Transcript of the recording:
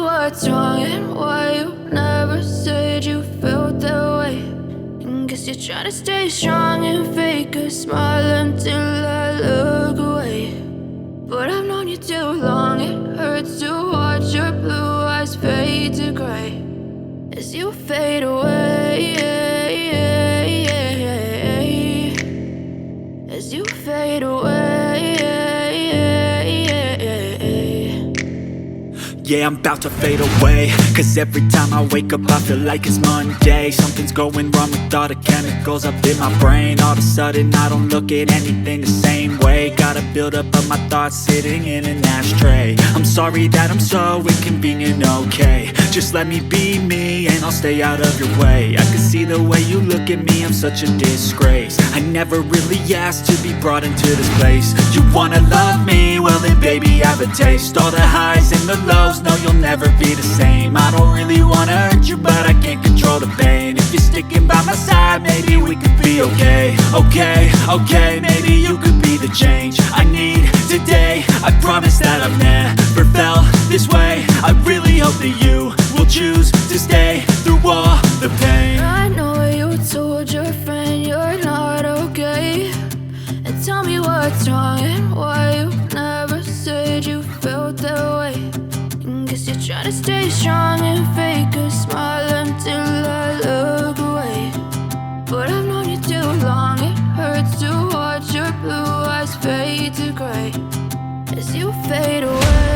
what's wrong and why you never said you felt that way. And guess you're trying to stay strong and fake a smile until I look away. But I've known you too long, it hurts to watch your blue eyes fade to gray as you fade away, as you fade away. Yeah, I'm about to fade away, cause every time I wake up I feel like it's Monday. Something's going wrong with all the chemicals up in my brain. All of a sudden I don't look at anything the same way. Got a buildup of my thoughts sitting in an ashtray. I'm sorry that I'm so inconvenient, okay. Just let me be me and I'll stay out of your way. I can see the way you look at me, I'm such a disgrace. I never really asked to be brought into this place. You wanna love me? Well then baby have a taste. All the highs and the lows, no, you'll never be the same. I don't really wanna hurt you, but I can't control the pain. If you're sticking by my side, maybe we could be okay. Okay, maybe you could be the change I need today. I promise that I've never felt this way. I really hope that you will choose to stay through all the pain. I know you told your friend you're not okay, and tell me what's wrong and why you never said you felt that way. Guess you're trying to stay strong and fake a smile until I look away. But I've known you too long, it hurts to watch your blue eyes fade to gray as you fade away.